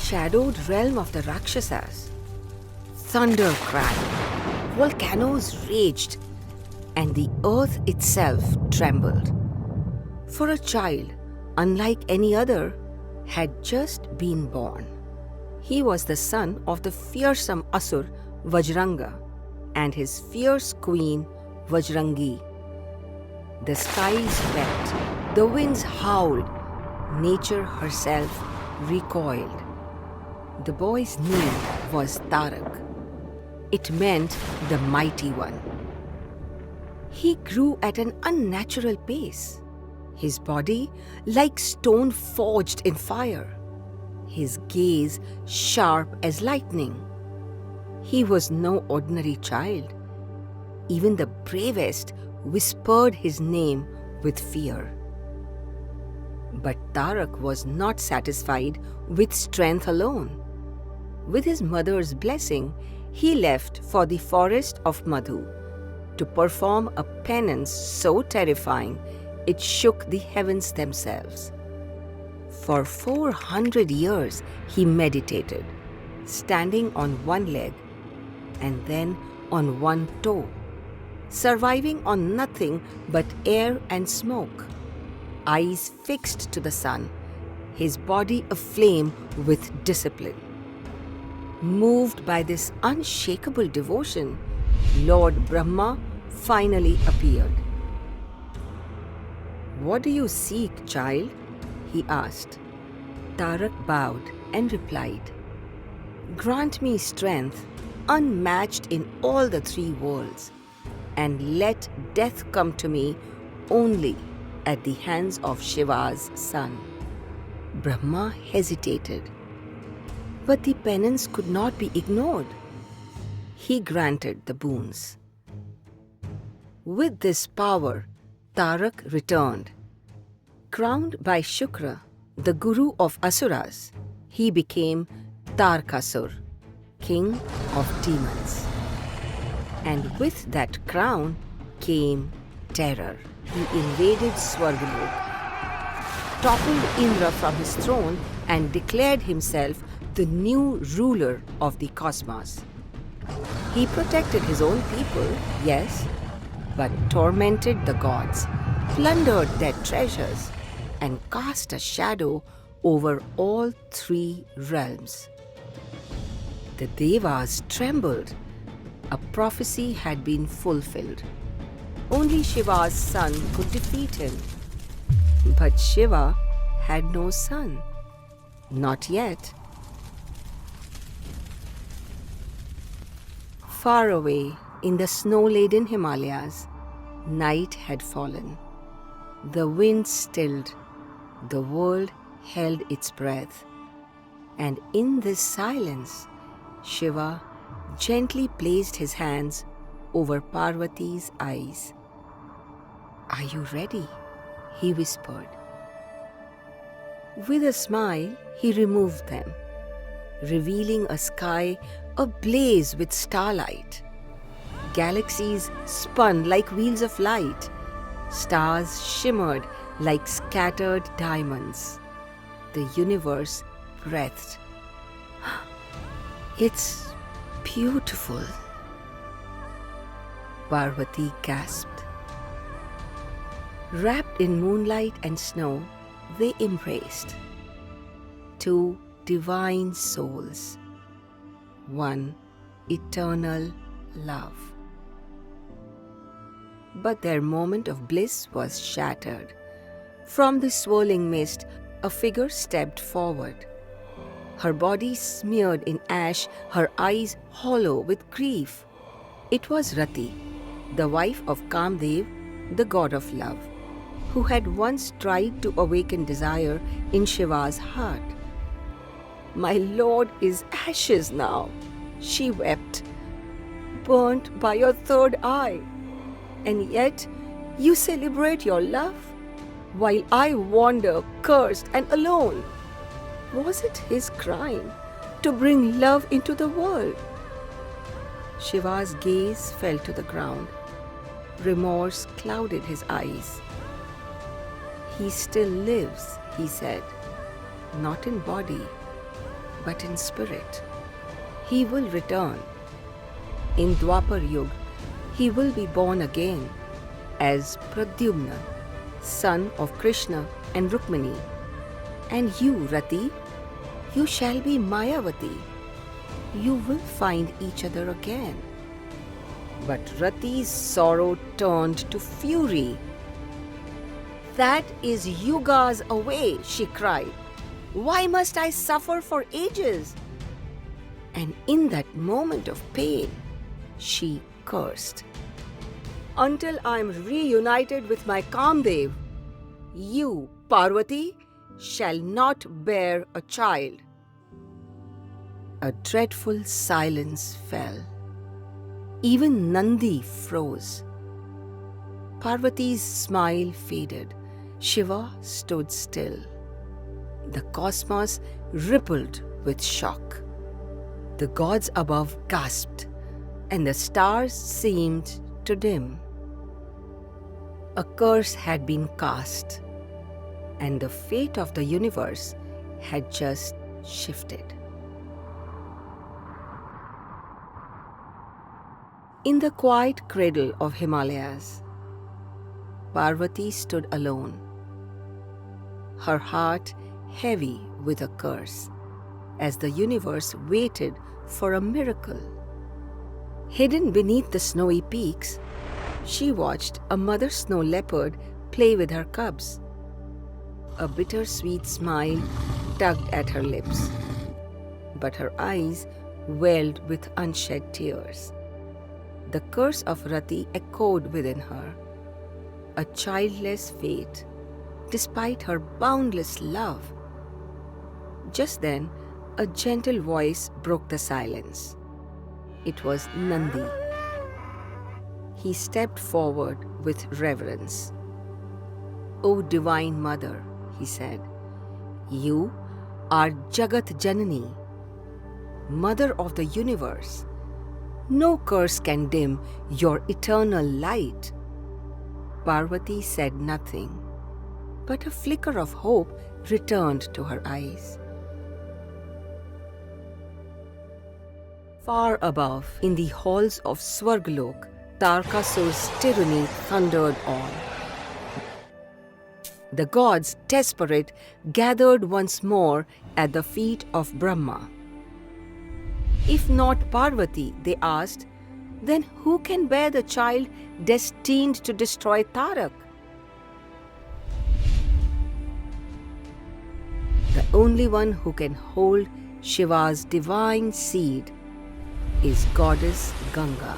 shadowed realm of the Rakshasas. Thunder cracked, volcanoes raged, and the earth itself trembled. For a child, unlike any other, had just been born. He was the son of the fearsome Asur Vajranga and his fierce queen Vajrangi. The skies wept, the winds howled, nature herself recoiled. The boy's name was Tarak. It meant the mighty one. He grew at an unnatural pace, his body like stone forged in fire, his gaze sharp as lightning. He was no ordinary child. Even the bravest whispered his name with fear. But Tarak was not satisfied with strength alone. With his mother's blessing, he left for the forest of Madhu to perform a penance so terrifying it shook the heavens themselves. For 400 years he meditated, standing on one leg and then on one toe, surviving on nothing but air and smoke, eyes fixed to the sun, his body aflame with discipline. Moved by this unshakable devotion, Lord Brahma finally appeared. "What do you seek, child?" he asked. Tarak bowed and replied, "Grant me strength unmatched in all the three worlds, and let death come to me only at the hands of Shiva's son." Brahma hesitated, but the penance could not be ignored. He granted the boons. With this power, Tarak returned. Crowned by Shukra, the guru of Asuras, he became Tarakasura, king of demons. And with that crown came terror. He invaded Swargaloka, toppled Indra from his throne, and declared himself the new ruler of the cosmos. He protected his own people, yes, but tormented the gods, plundered their treasures, and cast a shadow over all three realms. The Devas trembled. A prophecy had been fulfilled. Only Shiva's son could defeat him. But Shiva had no son. Not yet. Far away in the snow-laden Himalayas, night had fallen. The wind stilled. The world held its breath. And in this silence, Shiva gently placed his hands over Parvati's eyes. "Are you ready?" he whispered. With a smile, he removed them, revealing a sky ablaze with starlight. Galaxies spun like wheels of light. Stars shimmered like scattered diamonds. The universe breathed. "It's beautiful," Parvati gasped. Wrapped in moonlight and snow, they embraced. Two divine souls. One eternal love. But their moment of bliss was shattered. From the swirling mist, a figure stepped forward. Her body smeared in ash, her eyes hollow with grief. It was Rati, the wife of Kamdev, the god of love, who had once tried to awaken desire in Shiva's heart. "My lord is ashes now," she wept, "burnt by your third eye. And yet you celebrate your love, while I wander cursed and alone. Was it his crime to bring love into the world?" Shiva's gaze fell to the ground. Remorse clouded his eyes. "He still lives," he said, "not in body, but in spirit. He will return. In Dwapar Yuga, he will be born again as Pradyumna, son of Krishna and Rukmini. And you, Rati, you shall be Mayavati. You will find each other again. But Rati's sorrow turned to fury. That is yugas away, she cried. Why must I suffer for ages? And in that moment of pain, she cursed. Until I am reunited with my Kamdev, you, Parvati, shall not bear a child. A dreadful silence fell. Even Nandi froze. Parvati's smile faded. Shiva stood still. The cosmos rippled with shock. The gods above gasped, and the stars seemed to dim. A curse had been cast, and the fate of the universe had just shifted. In the quiet cradle of Himalayas, Parvati stood alone, her heart heavy with a curse, as the universe waited for a miracle. Hidden beneath the snowy peaks, she watched a mother snow leopard play with her cubs. A bittersweet smile tugged at her lips, but her eyes welled with unshed tears. The curse of Rati echoed within her, a childless fate, despite her boundless love. Just then, a gentle voice broke the silence. It was Nandi. He stepped forward with reverence. "O Divine Mother," he said, "you are Jagat Janani, Mother of the universe. No curse can dim your eternal light." Parvati said nothing, but a flicker of hope returned to her eyes. Far above, in the halls of Swargalok, Tarakasura's tyranny thundered on. The gods, desperate, gathered once more at the feet of Brahma. If not Parvati, they asked, then who can bear the child destined to destroy Tarak? The only one who can hold Shiva's divine seed is Goddess Ganga.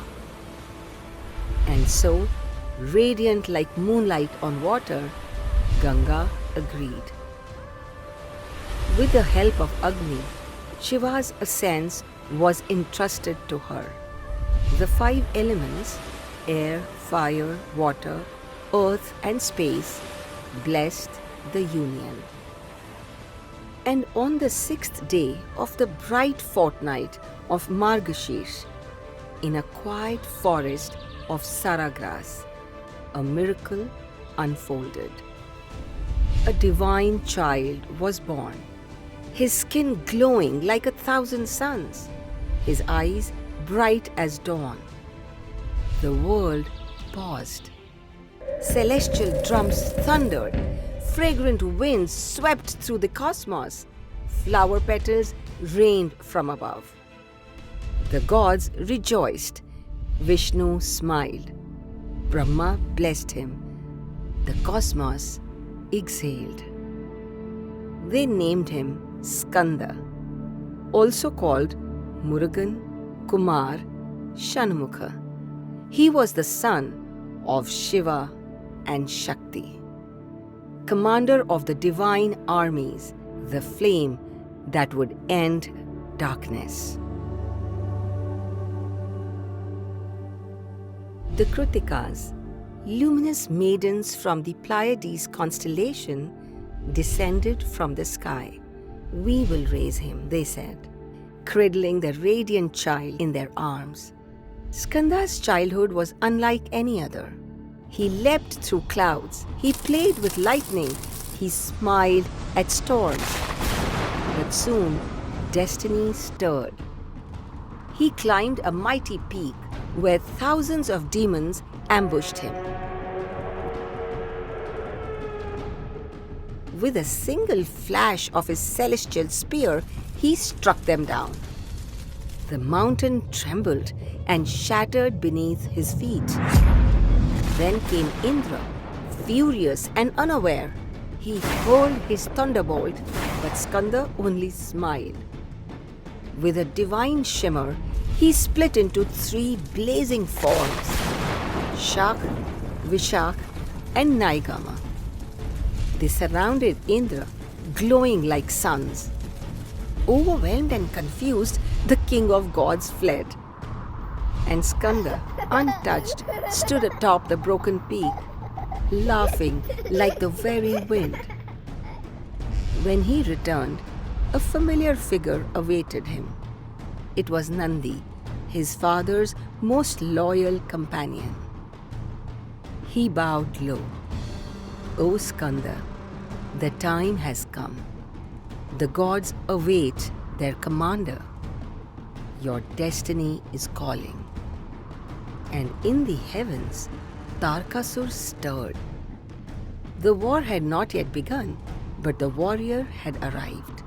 And so, radiant like moonlight on water, Ganga agreed. With the help of Agni, Shiva's ascent was entrusted to her. The 5 elements, air, fire, water, earth and space, blessed the union. And on the 6th day of the bright fortnight of Margashish, in a quiet forest of Saragrass, a miracle unfolded. A divine child was born, his skin glowing like 1,000 suns, his eyes bright as dawn. The world paused. Celestial drums thundered, fragrant winds swept through the cosmos, flower petals rained from above. The gods rejoiced. Vishnu smiled. Brahma blessed him. The cosmos exhaled. They named him Skanda, also called Murugan, Kumar, Shanmukha. He was the son of Shiva and Shakti, commander of the divine armies, the flame that would end darkness. The Kritikas, luminous maidens from the Pleiades constellation, descended from the sky. "We will raise him," they said, cradling the radiant child in their arms. Skanda's childhood was unlike any other. He leapt through clouds, he played with lightning, he smiled at storms. But soon, destiny stirred. He climbed a mighty peak where thousands of demons ambushed him. With a single flash of his celestial spear, he struck them down. The mountain trembled and shattered beneath his feet. Then came Indra, furious and unaware. He hurled his thunderbolt, but Skanda only smiled. With a divine shimmer, he split into 3 blazing forms: Shak, Vishak, and Naigama. They surrounded Indra, glowing like suns. Overwhelmed and confused, the king of gods fled. And Skanda, untouched, stood atop the broken peak, laughing like the very wind. When he returned, a familiar figure awaited him. It was Nandi, his father's most loyal companion. He bowed low. "O Skanda, the time has come. The gods await their commander. Your destiny is calling." And in the heavens, Tarakasura stirred. The war had not yet begun, but the warrior had arrived.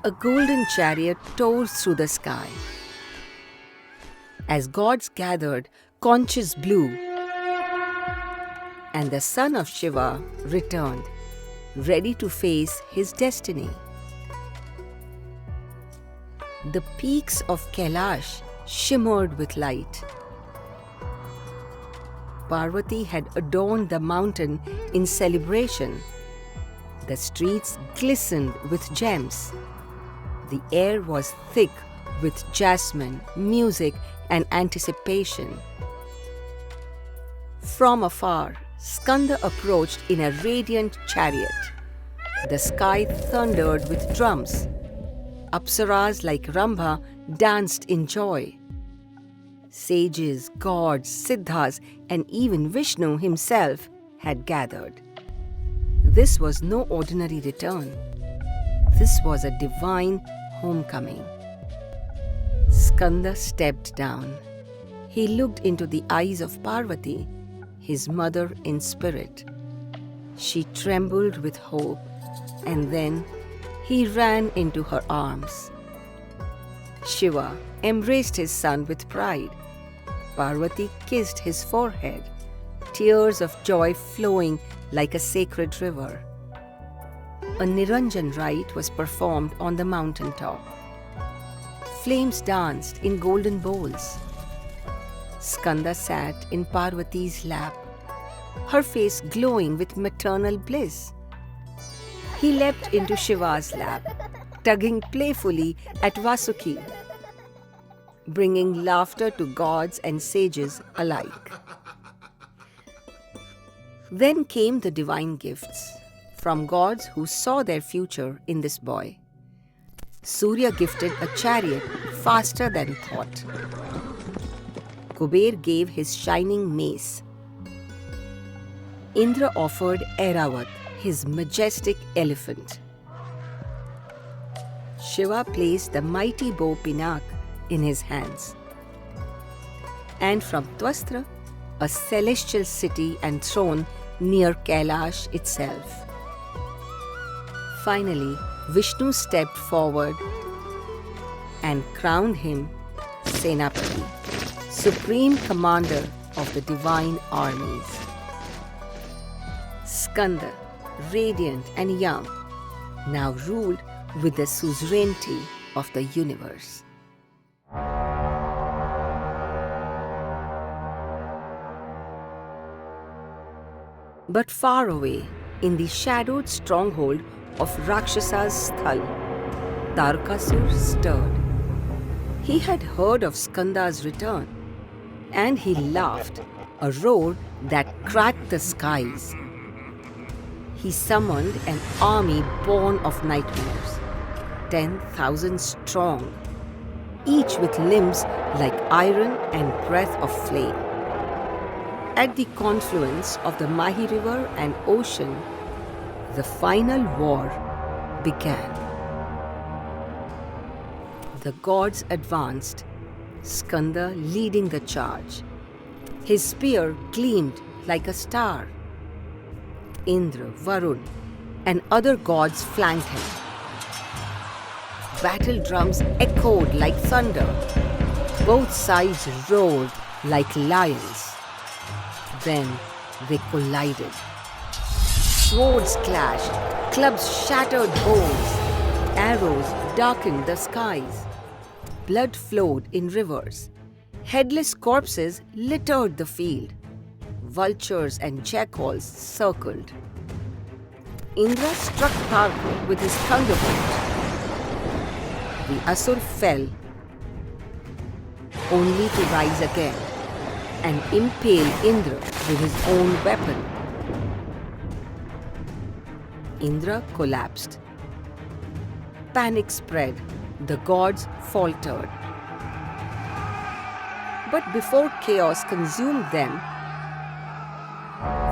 A golden chariot tore through the sky. As gods gathered, conches blew, and the son of Shiva returned, ready to face his destiny. The peaks of Kailash shimmered with light. Parvati had adorned the mountain in celebration. The streets glistened with gems. The air was thick with jasmine, music, and anticipation. From afar, Skanda approached in a radiant chariot. The sky thundered with drums. Apsaras like Rambha danced in joy. Sages, gods, siddhas, and even Vishnu himself had gathered. This was no ordinary return. This was a divine homecoming. Skanda stepped down. He looked into the eyes of Parvati, his mother in spirit. She trembled with hope, and then he ran into her arms. Shiva embraced his son with pride. Parvati kissed his forehead, tears of joy flowing like a sacred river. A Niranjan rite was performed on the mountaintop. Flames danced in golden bowls. Skanda sat in Parvati's lap, her face glowing with maternal bliss. He leapt into Shiva's lap, tugging playfully at Vasuki, bringing laughter to gods and sages alike. Then came the divine gifts from gods who saw their future in this boy. Surya gifted a chariot faster than thought. Kuber gave his shining mace. Indra offered Airavat, his majestic elephant. Shiva placed the mighty bow Pinak in his hands. And from Twastra, a celestial city and throne near Kailash itself. Finally, Vishnu stepped forward and crowned him Senapati, supreme commander of the divine armies. Skanda, radiant and young, now ruled with the suzerainty of the universe. But far away, in the shadowed stronghold of Rakshasa's Sthal, Tarakasura stirred. He had heard of Skanda's return, and he laughed, a roar that cracked the skies. He summoned an army born of nightmares, 10,000 strong, each with limbs like iron and breath of flame. At the confluence of the Mahi River and ocean, the final war began. The gods advanced, Skanda leading the charge. His spear gleamed like a star. Indra, Varun, and other gods flanked him. Battle drums echoed like thunder. Both sides roared like lions. Then they collided. Swords clashed, clubs shattered bones, arrows darkened the skies. Blood flowed in rivers. Headless corpses littered the field. Vultures and jackals circled. Indra struck Tarka with his thunderbolt. The Asur fell, only to rise again and impale Indra with his own weapon. Indra collapsed. Panic spread. The gods faltered. But before chaos consumed them,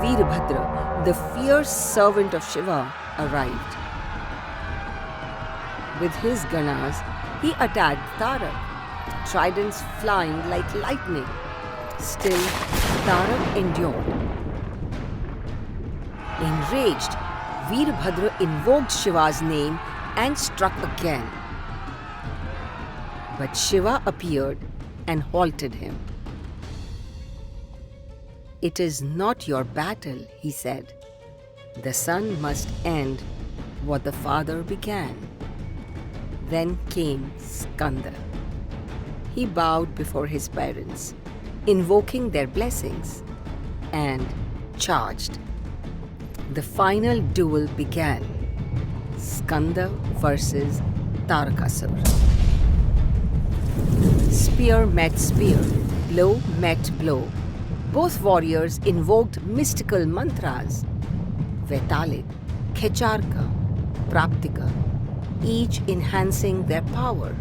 Veerbhadra, the fierce servant of Shiva, arrived. With his ganas, he attacked Tarak, tridents flying like lightning. Still, Tarak endured. Enraged, Veerbhadra invoked Shiva's name and struck again. But Shiva appeared and halted him. "It is not your battle," he said. "The son must end what the father began." Then came Skanda. He bowed before his parents, invoking their blessings, and charged. The final duel began. Skanda versus Tarakasura. Spear met spear, blow met blow. Both warriors invoked mystical mantras, Vetalik, Khecharka, Praptika, each enhancing their power.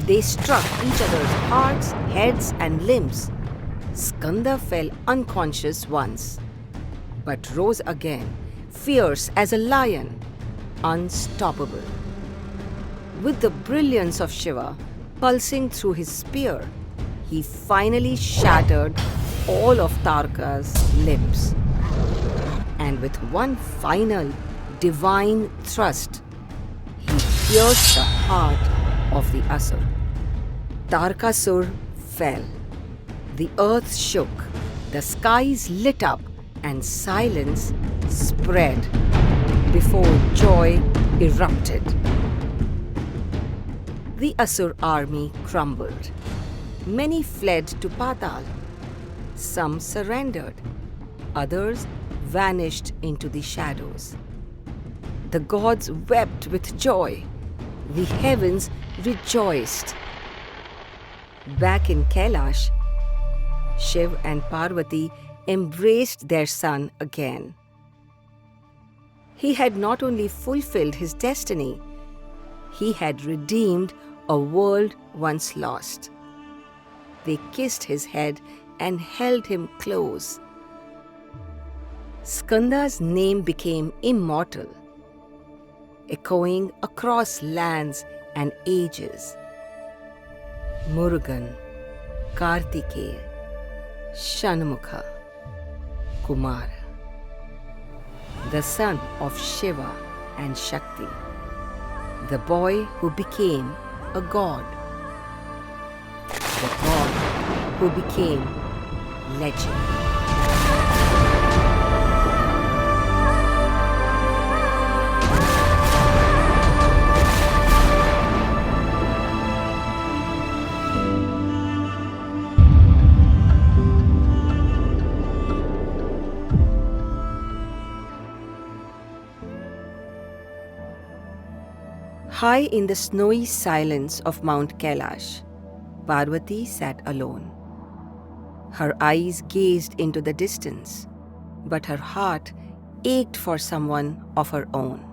They struck each other's hearts, heads, and limbs. Skanda fell unconscious once, but rose again, fierce as a lion, unstoppable. With the brilliance of Shiva pulsing through his spear, he finally shattered all of Tarka's limbs. And with one final divine thrust, he pierced the heart of the Asur. Tarakasura fell. The earth shook, the skies lit up, and silence spread before joy erupted. The Asur army crumbled. Many fled to Patal. Some surrendered. Others vanished into the shadows. The gods wept with joy. The heavens rejoiced. Back in Kailash, Shiv and Parvati embraced their son again. He had not only fulfilled his destiny, he had redeemed a world once lost. They kissed his head and held him close. Skanda's name became immortal, echoing across lands and ages. Murugan, Kartikeya, Shanmukha, Kumara, the son of Shiva and Shakti, the boy who became a god, the god who became legend. High in the snowy silence of Mount Kailash, Parvati sat alone. Her eyes gazed into the distance, but her heart ached for someone of her own.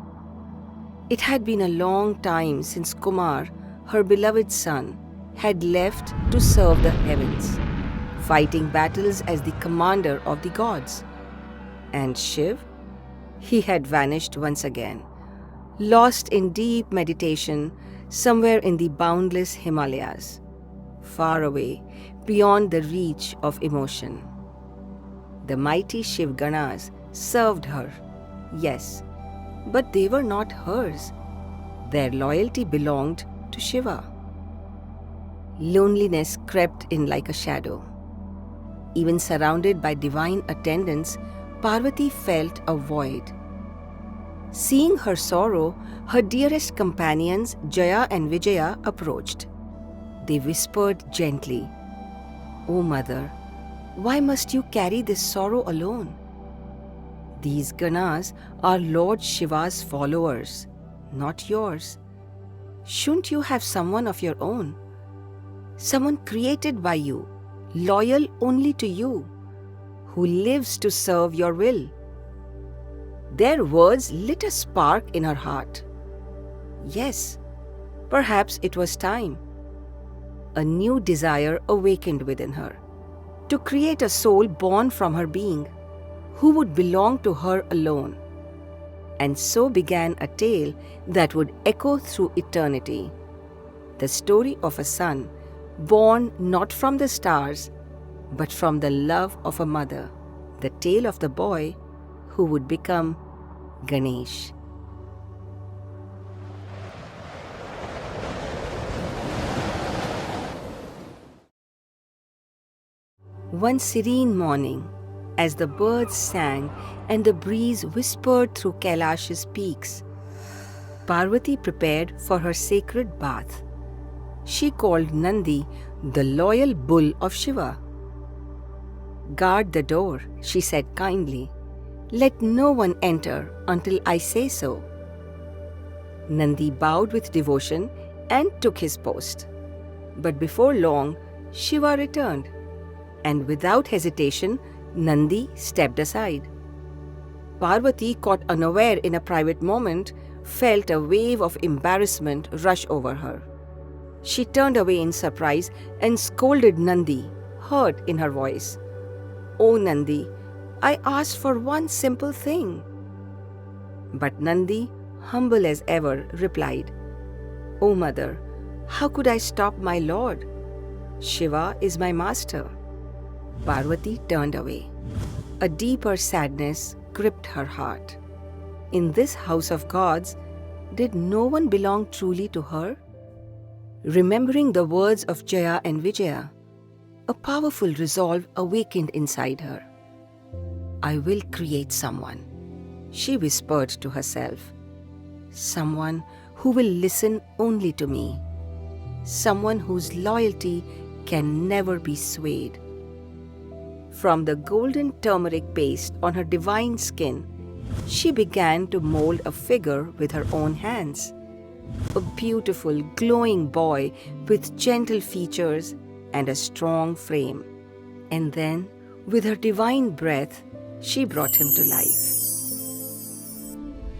It had been a long time since Kumar, her beloved son, had left to serve the heavens. fighting battles as the commander of the gods. And Shiv? He had vanished once again, lost in deep meditation somewhere in the boundless Himalayas, far away, beyond the reach of emotion. The mighty Shiv Ganas served her, yes, but they were not hers. Their loyalty belonged to Shiva. Loneliness crept in like a shadow. Even surrounded by divine attendants, Parvati felt a void. Seeing her sorrow, her dearest companions Jaya and Vijaya approached. They whispered gently, "O Mother, why must you carry this sorrow alone? These Ganas are Lord Shiva's followers, not yours. Shouldn't you have someone of your own? Someone created by you, loyal only to you, who lives to serve your will." Their words lit a spark in her heart. Yes, perhaps it was time. A new desire awakened within her, to create a soul born from her being, who would belong to her alone. And so began a tale that would echo through eternity. The story of a son born not from the stars, but from the love of a mother. The tale of the boy who would become Ganesh. One serene morning, as the birds sang and the breeze whispered through Kailash's peaks, Parvati prepared for her sacred bath. She called Nandi the loyal bull of Shiva. "Guard the door," she said kindly. "Let no one enter until I say so." Nandi bowed with devotion and took his post. But before long, Shiva returned, and without hesitation, Nandi stepped aside. Parvati, caught unaware in a private moment, felt a wave of embarrassment rush over her. She turned away in surprise and scolded Nandi, hurt in her voice. "Oh Nandi, I asked for one simple thing." But Nandi, humble as ever, replied, "O Mother, how could I stop my Lord? Shiva is my master." Parvati turned away. A deeper sadness gripped her heart. In this house of gods, did no one belong truly to her? Remembering the words of Jaya and Vijaya, a powerful resolve awakened inside her. "I will create someone," she whispered to herself. "Someone who will listen only to me. Someone whose loyalty can never be swayed." From the golden turmeric paste on her divine skin, she began to mold a figure with her own hands. A beautiful, glowing boy with gentle features and a strong frame. And then, with her divine breath, she brought him to life.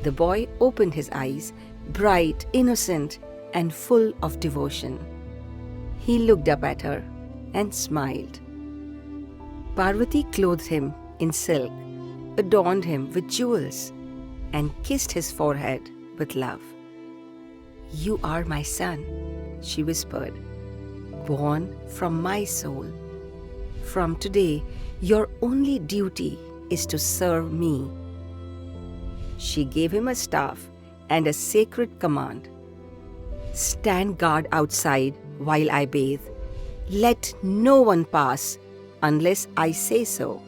The boy opened his eyes, bright, innocent, and full of devotion. He looked up at her and smiled. Parvati clothed him in silk, adorned him with jewels, and kissed his forehead with love. "You are my son," she whispered, "born from my soul. From today, your only duty is to serve me." She gave him a staff and a sacred command. "Stand guard outside while I bathe. Let no one pass unless I say so."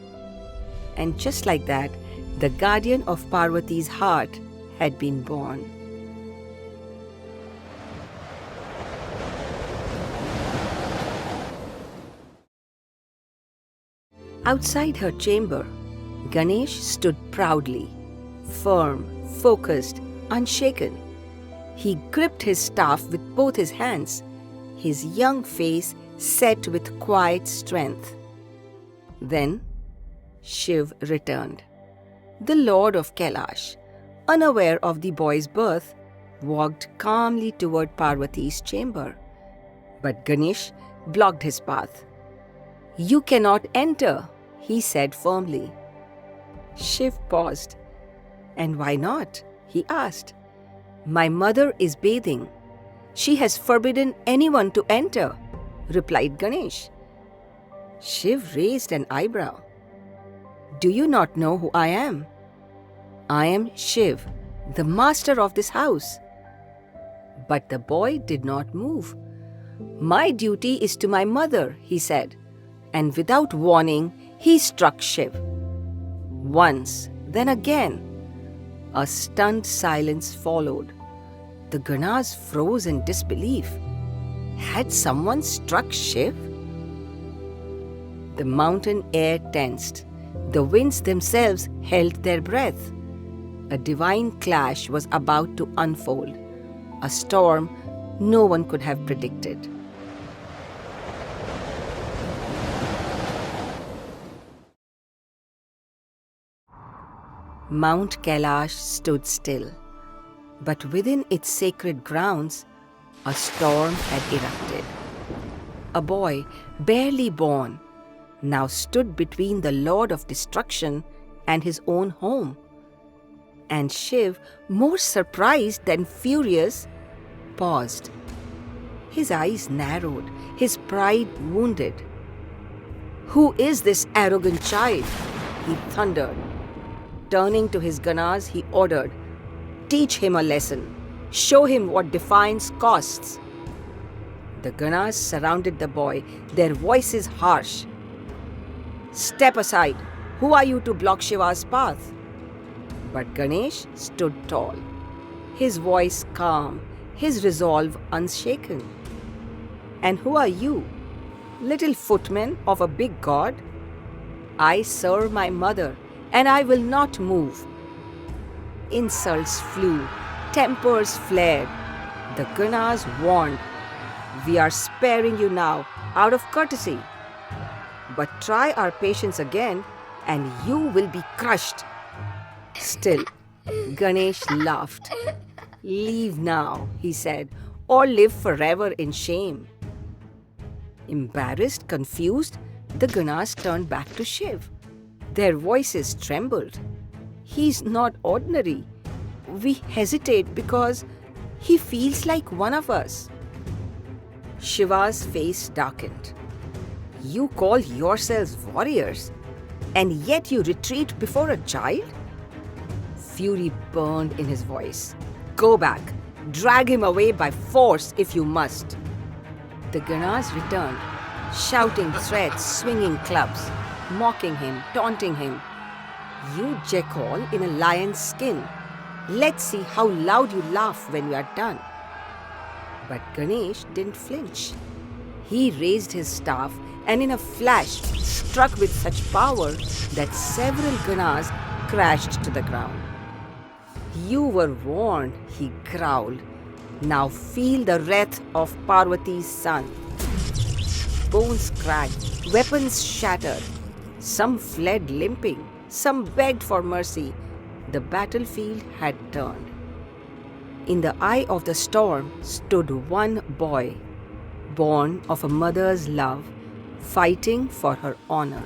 And just like that, the guardian of Parvati's heart had been born. Outside her chamber, Ganesh stood proudly, firm, focused, unshaken. He gripped his staff with both his hands, his young face set with quiet strength. Then Shiv returned. The Lord of Kailash, unaware of the boy's birth, walked calmly toward Parvati's chamber. But Ganesh blocked his path. "You cannot enter," he said firmly. Shiv paused. "And why not?" he asked. "My mother is bathing. She has forbidden anyone to enter," replied Ganesh. Shiv raised an eyebrow. "Do you not know who I am? I am Shiv, the master of this house." But the boy did not move. "My duty is to my mother," he said, and without warning, he struck Shiv. Once, then again. A stunned silence followed. The Ganas froze in disbelief. Had someone struck Shiv? The mountain air tensed. The winds themselves held their breath. A divine clash was about to unfold, a storm no one could have predicted. Mount Kailash stood still, but within its sacred grounds, a storm had erupted. A boy, barely born, now stood between the Lord of Destruction and his own home. And Shiv, more surprised than furious, paused. His eyes narrowed, his pride wounded. "Who is this arrogant child?" he thundered. Turning to his Ganas, he ordered, "Teach him a lesson. Show him what defiance costs." The Ganas surrounded the boy, their voices harsh. "Step aside. Who are you to block Shiva's path?" But Ganesh stood tall, his voice calm, his resolve unshaken. "And who are you, little footman of a big god? I serve my mother, and I will not move." Insults flew, tempers flared. The Ganas warned, "We are sparing you now, out of courtesy. But try our patience again, and you will be crushed." Still, Ganesh laughed. "Leave now," he said, "or live forever in shame." Embarrassed, confused, the Ganas turned back to Shiv. Their voices trembled. "He's not ordinary. We hesitate because he feels like one of us." Shiva's face darkened. "You call yourselves warriors, and yet you retreat before a child?" Fury burned in his voice. "Go back. Drag him away by force if you must." The Ganas returned, shouting threats, swinging clubs, mocking him, taunting him. "You jackal in a lion's skin. Let's see how loud you laugh when we are done." But Ganesh didn't flinch. He raised his staff and in a flash struck with such power that several Ganas crashed to the ground. "You were warned," he growled. "Now feel the wrath of Parvati's son." Bones cracked, weapons shattered. Some fled limping, some begged for mercy. The battlefield had turned. In the eye of the storm stood one boy, born of a mother's love, fighting for her honor.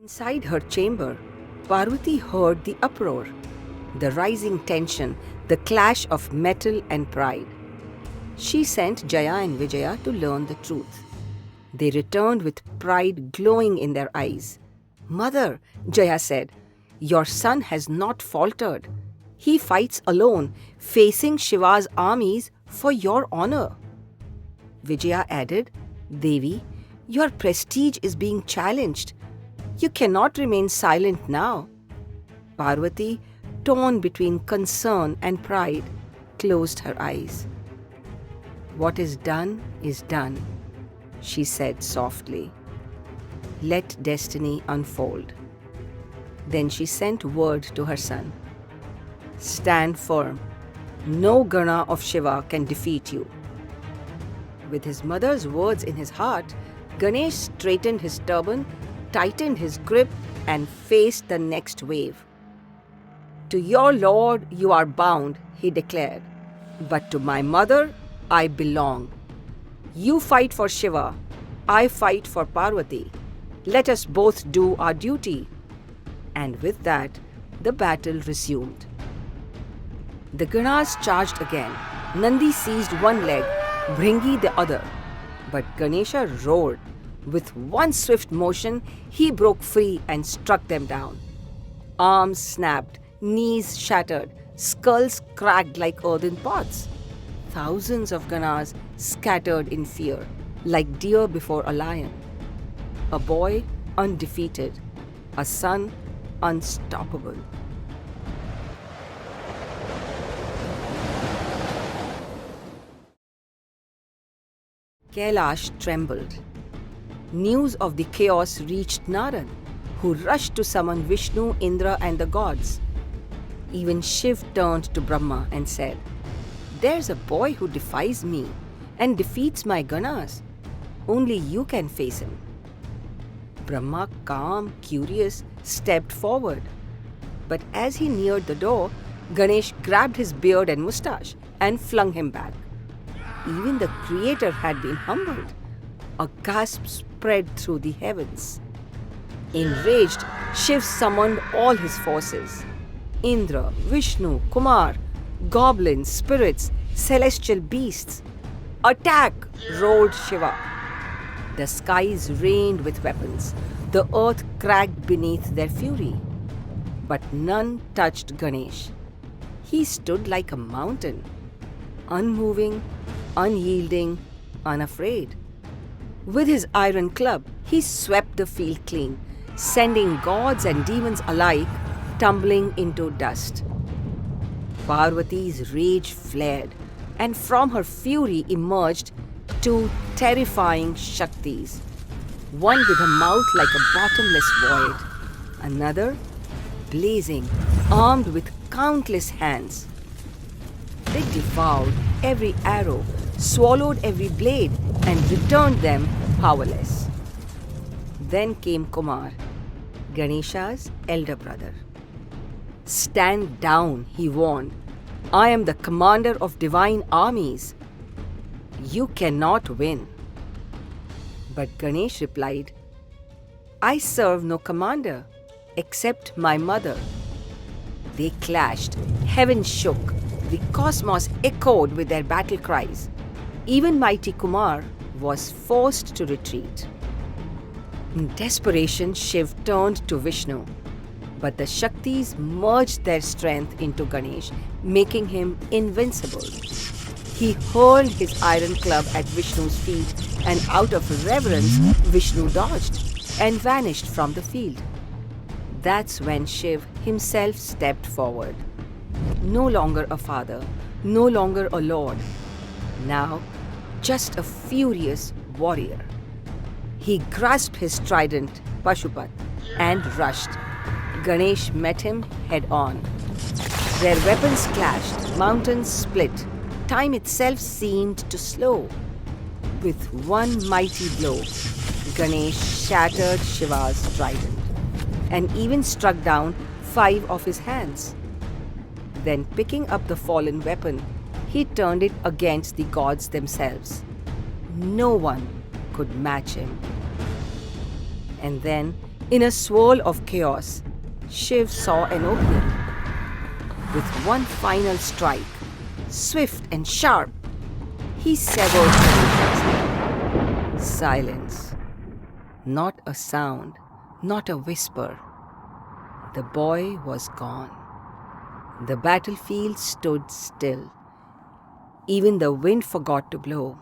Inside her chamber, Parvati heard the uproar, the rising tension, the clash of metal and pride. She sent Jaya and Vijaya to learn the truth. They returned with pride glowing in their eyes. "Mother," Jaya said, "your son has not faltered. He fights alone, facing Shiva's armies for your honor." Vijaya added, "Devi, your prestige is being challenged. You cannot remain silent now." Parvati, torn between concern and pride, closed her eyes. "What is done," she said softly. "Let destiny unfold." Then she sent word to her son. "Stand firm. No Gana of Shiva can defeat you." With his mother's words in his heart, Ganesh straightened his turban, tightened his grip, and faced the next wave. "To your lord you are bound," he declared. But to my mother, I belong. You fight for Shiva, I fight for Parvati. Let us both do our duty. And with that, the battle resumed. The Ganas charged again. Nandi seized one leg, Bhringi the other. But Ganesha roared. With one swift motion, he broke free and struck them down. Arms snapped, knees shattered, skulls cracked like earthen pots. Thousands of Ganas scattered in fear, like deer before a lion. A boy undefeated, a son unstoppable. Kailash trembled. News of the chaos reached Narad, who rushed to summon Vishnu, Indra, and the gods. Even Shiv turned to Brahma and said, "There's a boy who defies me and defeats my Ganas. Only you can face him." Brahma, calm, curious, stepped forward. But as he neared the door, Ganesh grabbed his beard and mustache and flung him back. Even the Creator had been humbled. A gasp spread through the heavens. Enraged, Shiv summoned all his forces. Indra, Vishnu, Kumar, goblins, spirits, celestial beasts. "Attack!" roared Shiva. The skies rained with weapons. The earth cracked beneath their fury. But none touched Ganesh. He stood like a mountain, unmoving, unyielding, unafraid. With his iron club, he swept the field clean, sending gods and demons alike tumbling into dust. Parvati's rage flared, and from her fury emerged two terrifying Shaktis. One with a mouth like a bottomless void, another blazing, armed with countless hands. They devoured every arrow, swallowed every blade, and returned them powerless. Then came Kumar, Ganesha's elder brother. "Stand down," he warned. "I am the commander of divine armies. You cannot win." But Ganesh replied, "I serve no commander except my mother." They clashed, heaven shook, the cosmos echoed with their battle cries. Even mighty Kumar was forced to retreat. In desperation, Shiv turned to Vishnu, but the Shaktis merged their strength into Ganesh, making him invincible. He hurled his iron club at Vishnu's feet, and out of reverence, Vishnu dodged and vanished from the field. That's when Shiv himself stepped forward. No longer a father, no longer a lord. Now, just a furious warrior. He grasped his trident, Pashupat, and rushed. Ganesh met him head on. Their weapons clashed, mountains split. Time itself seemed to slow. With one mighty blow, Ganesh shattered Shiva's trident and even struck down 5 of his hands. Then, picking up the fallen weapon, he turned it against the gods themselves. No one could match him. And then, in a swirl of chaos, Shiv saw an opening. With one final strike, swift and sharp, he severed Ganesha's head. Silence. Not a sound, not a whisper. The boy was gone. The battlefield stood still. Even the wind forgot to blow.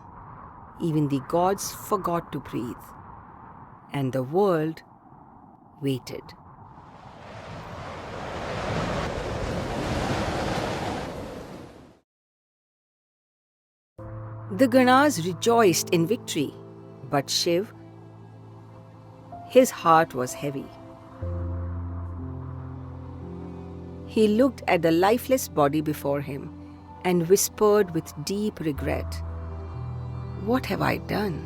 Even the gods forgot to breathe. And the world waited. The Ganas rejoiced in victory, but Shiv, his heart was heavy. He looked at the lifeless body before him and whispered with deep regret, "What have I done?"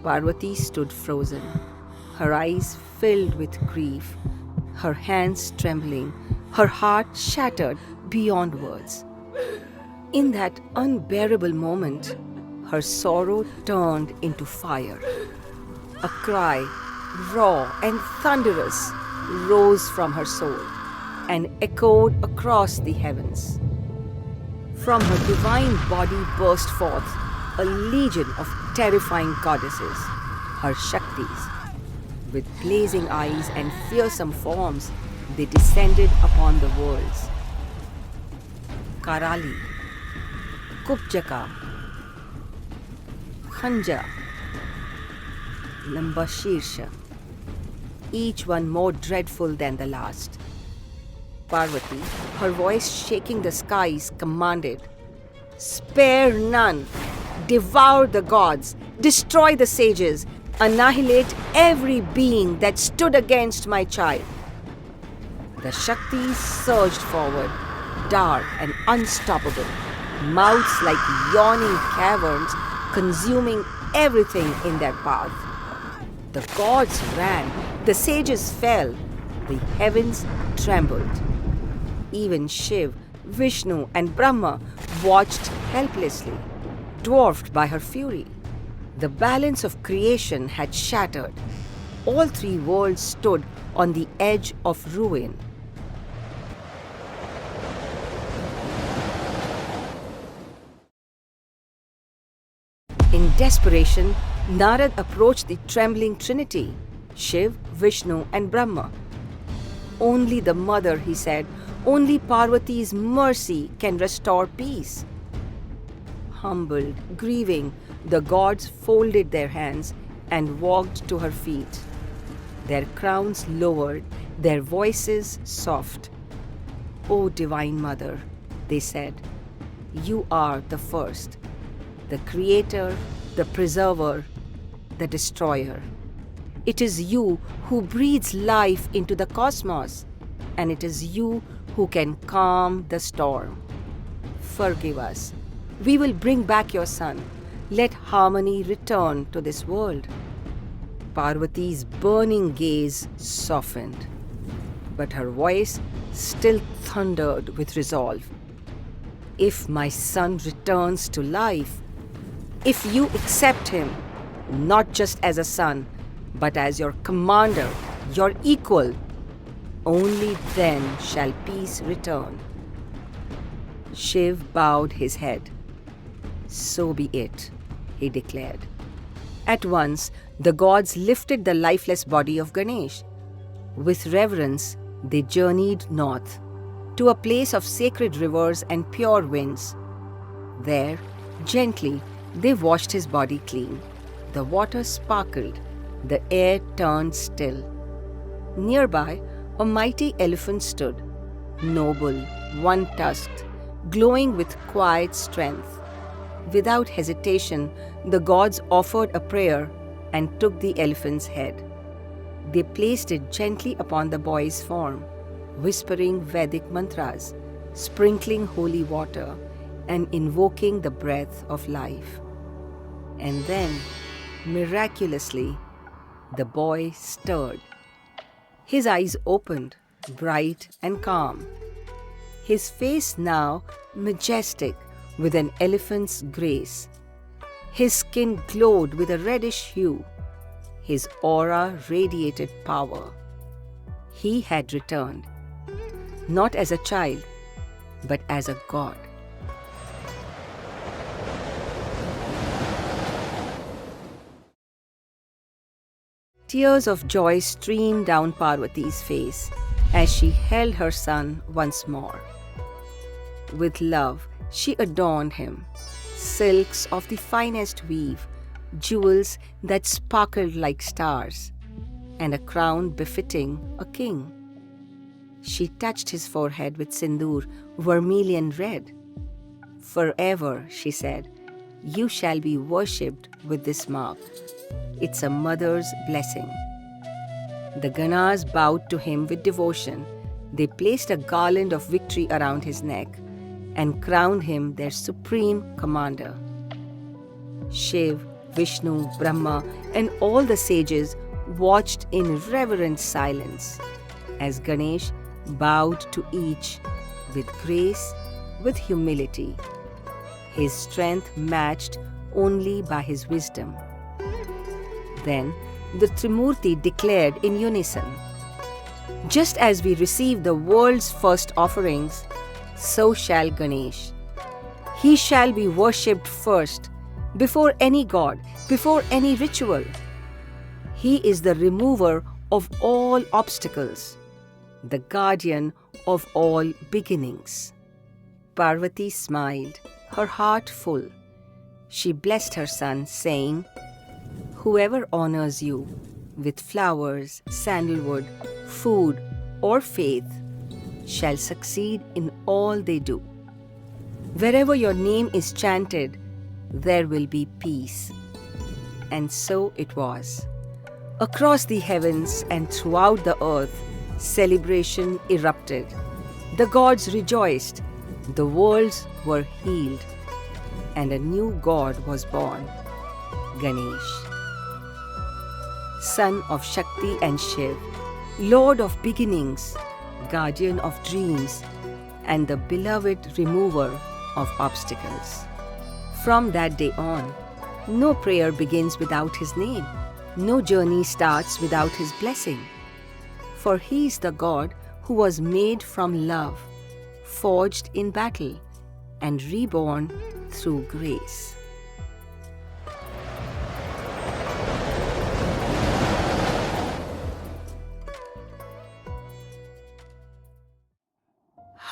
Parvati stood frozen, her eyes filled with grief, her hands trembling, her heart shattered beyond words. In that unbearable moment, her sorrow turned into fire. A cry, raw and thunderous, rose from her soul and echoed across the heavens. From her divine body burst forth a legion of terrifying goddesses, her Shaktis. With blazing eyes and fearsome forms, they descended upon the worlds. Karali, Kupjaka, Khanja, Lambashirsha, each one more dreadful than the last. Parvati, her voice shaking the skies, commanded, "Spare none! Devour the gods! Destroy the sages! Annihilate every being that stood against my child!" The Shaktis surged forward, dark and unstoppable, mouths like yawning caverns, consuming everything in their path. The gods ran, the sages fell, the heavens trembled. Even Shiv, Vishnu, and Brahma watched helplessly, dwarfed by her fury. The balance of creation had shattered. All three worlds stood on the edge of ruin. In desperation, Narad approached the trembling trinity, Shiv, Vishnu, and Brahma. "Only the mother," he said, "only Parvati's mercy can restore peace." Humbled, grieving, the gods folded their hands and walked to her feet. Their crowns lowered, their voices soft. "O Divine Mother," they said, "you are the first, the creator, the preserver, the destroyer. It is you who breathes life into the cosmos, and it is you who can calm the storm. Forgive us. We will bring back your son. Let harmony return to this world." Parvati's burning gaze softened, but her voice still thundered with resolve. "If my son returns to life, if you accept him, not just as a son, but as your commander, your equal, only then shall peace return." Shiv bowed his head. "So be it," he declared. At once, the gods lifted the lifeless body of Ganesh. With reverence, they journeyed north, to a place of sacred rivers and pure winds. There, gently, they washed his body clean. The water sparkled, the air turned still. Nearby, a mighty elephant stood, noble, one-tusked, glowing with quiet strength. Without hesitation, the gods offered a prayer and took the elephant's head. They placed it gently upon the boy's form, whispering Vedic mantras, sprinkling holy water, and invoking the breath of life. And then, miraculously, the boy stirred. His eyes opened, bright and calm. His face now majestic with an elephant's grace. His skin glowed with a reddish hue. His aura radiated power. He had returned, not as a child, but as a god. Tears of joy streamed down Parvati's face as she held her son once more. With love, she adorned him, silks of the finest weave, jewels that sparkled like stars, and a crown befitting a king. She touched his forehead with sindoor, vermilion red. "Forever," she said, "you shall be worshipped with this mark. It's a mother's blessing." The Ganas bowed to him with devotion. They placed a garland of victory around his neck and crowned him their supreme commander. Shiv, Vishnu, Brahma, and all the sages watched in reverent silence as Ganesh bowed to each with grace, with humility, his strength matched only by his wisdom. Then the Trimurti declared in unison, "Just as we receive the world's first offerings, so shall Ganesh. He shall be worshipped first, before any god, before any ritual. He is the remover of all obstacles, the guardian of all beginnings." Parvati smiled, her heart full. She blessed her son, saying, "Whoever honors you with flowers, sandalwood, food, or faith shall succeed in all they do. Wherever your name is chanted, there will be peace." And so it was. Across the heavens and throughout the earth, celebration erupted. The gods rejoiced, the worlds were healed, and a new god was born, Ganesh. Son of Shakti and Shiv, Lord of beginnings, guardian of dreams, and the beloved remover of obstacles. From that day on, no prayer begins without his name. No journey starts without his blessing. For he is the God who was made from love, forged in battle, and reborn through grace.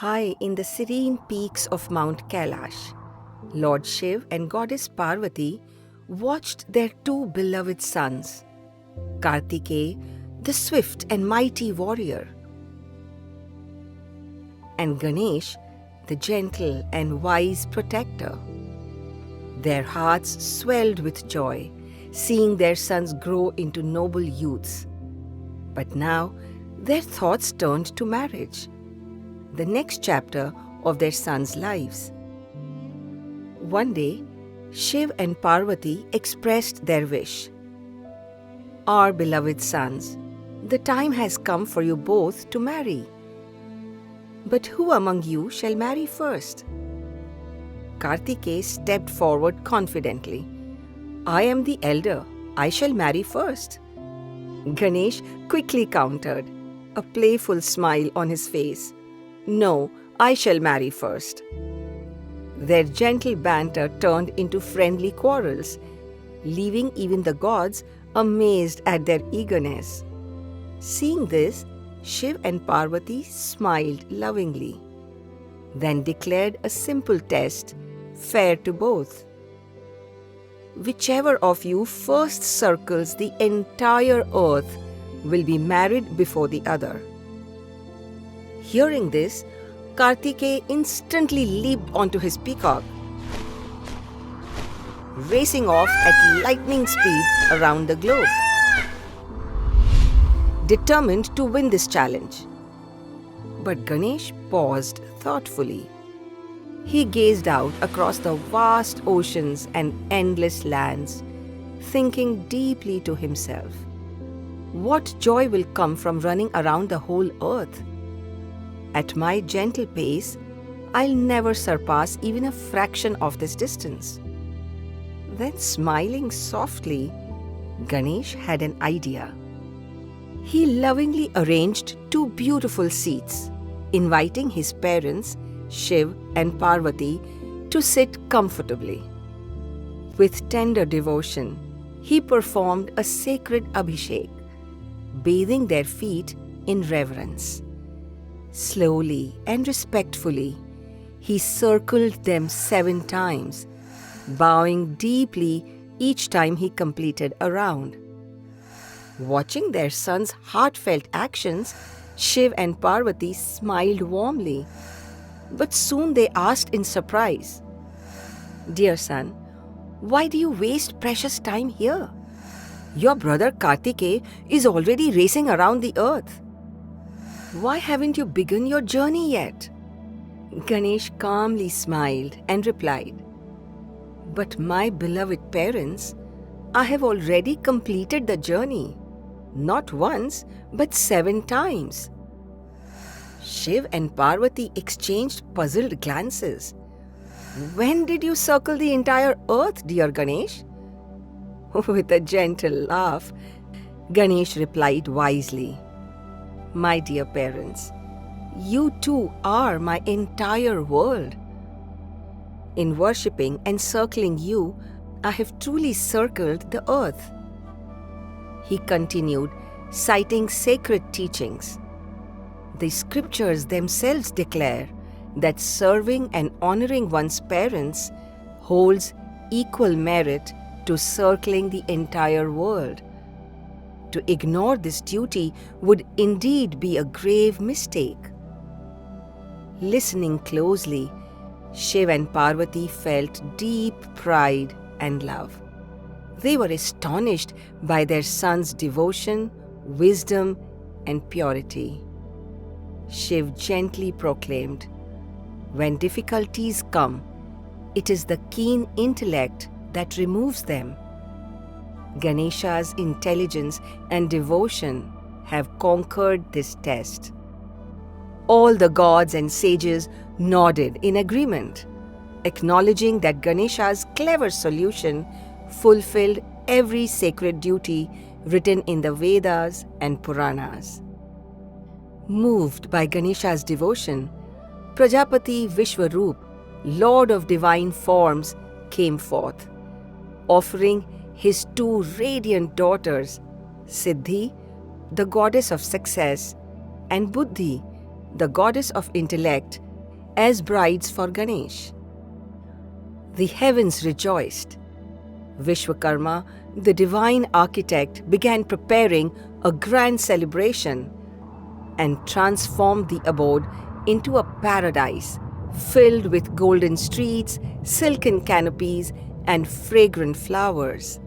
High in the serene peaks of Mount Kailash, Lord Shiv and Goddess Parvati watched their two beloved sons, Kartikeya, the swift and mighty warrior, and Ganesh, the gentle and wise protector. Their hearts swelled with joy, seeing their sons grow into noble youths. But now their thoughts turned to marriage, the next chapter of their sons' lives. One day, Shiv and Parvati expressed their wish. "Our beloved sons, the time has come for you both to marry. But who among you shall marry first?" Kartikeya stepped forward confidently. "I am the elder. I shall marry first." Ganesh quickly countered, a playful smile on his face. "No, I shall marry first." Their gentle banter turned into friendly quarrels, leaving even the gods amazed at their eagerness. Seeing this, Shiv and Parvati smiled lovingly, then declared a simple test, fair to both. "Whichever of you first circles the entire earth will be married before the other." Hearing this, Kartikeya instantly leaped onto his peacock, racing off at lightning speed around the globe, determined to win this challenge. But Ganesh paused thoughtfully. He gazed out across the vast oceans and endless lands, thinking deeply to himself, "What joy will come from running around the whole earth? At my gentle pace, I'll never surpass even a fraction of this distance." Then, smiling softly, Ganesh had an idea. He lovingly arranged two beautiful seats, inviting his parents, Shiv and Parvati, to sit comfortably. With tender devotion, he performed a sacred abhishek, bathing their feet in reverence. Slowly and respectfully, he circled them 7 times, bowing deeply each time he completed a round. Watching their son's heartfelt actions, Shiv and Parvati smiled warmly. But soon they asked in surprise, "Dear son, why do you waste precious time here? Your brother Kartikeya is already racing around the earth. Why haven't you begun your journey yet?" Ganesh calmly smiled and replied, "But my beloved parents, I have already completed the journey, not once, but 7 times." Shiv and Parvati exchanged puzzled glances. When did you circle the entire earth, dear Ganesh? With a gentle laugh, Ganesh replied wisely, My dear parents, you too are my entire world. In worshipping and circling you, I have truly circled the earth. He continued, citing sacred teachings. The scriptures themselves declare that serving and honoring one's parents holds equal merit to circling the entire world. To ignore this duty would indeed be a grave mistake. Listening closely, Shiva and Parvati felt deep pride and love. They were astonished by their son's devotion, wisdom, and purity. Shiv gently proclaimed, When difficulties come, it is the keen intellect that removes them. Ganesha's intelligence and devotion have conquered this test. All the gods and sages nodded in agreement, acknowledging that Ganesha's clever solution fulfilled every sacred duty written in the Vedas and Puranas. Moved by Ganesha's devotion, Prajapati Vishwaroop, Lord of divine forms, came forth, offering his two radiant daughters, Siddhi, the goddess of success, and Buddhi, the goddess of intellect, as brides for Ganesh. The heavens rejoiced. Vishwakarma, the divine architect, began preparing a grand celebration and transformed the abode into a paradise filled with golden streets, silken canopies, and fragrant flowers.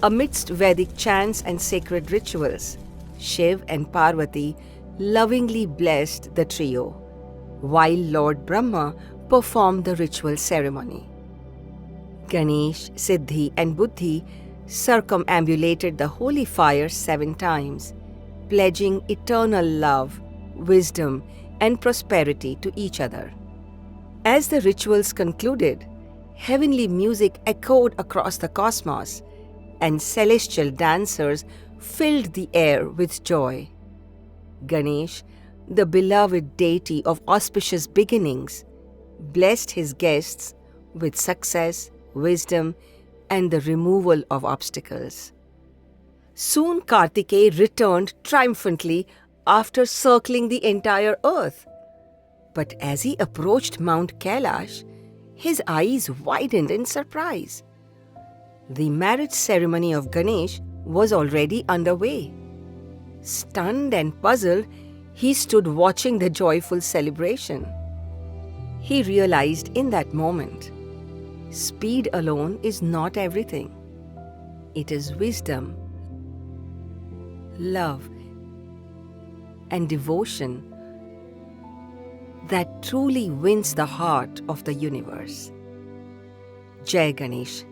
Amidst Vedic chants and sacred rituals, Shiv and Parvati lovingly blessed the trio, while Lord Brahma performed the ritual ceremony. Ganesh, Siddhi, and Buddhi circumambulated the holy fire 7 times, pledging eternal love, wisdom, and prosperity to each other. As the rituals concluded, heavenly music echoed across the cosmos, and celestial dancers filled the air with joy. Ganesh, the beloved deity of auspicious beginnings, blessed his guests with success, wisdom, and the removal of obstacles. Soon Kartikeya returned triumphantly after circling the entire earth. But as he approached Mount Kailash, his eyes widened in surprise. The marriage ceremony of Ganesh was already underway. Stunned and puzzled, he stood watching the joyful celebration. He realized in that moment, speed alone is not everything. It is wisdom, love, and devotion that truly wins the heart of the universe. Jai Ganesh.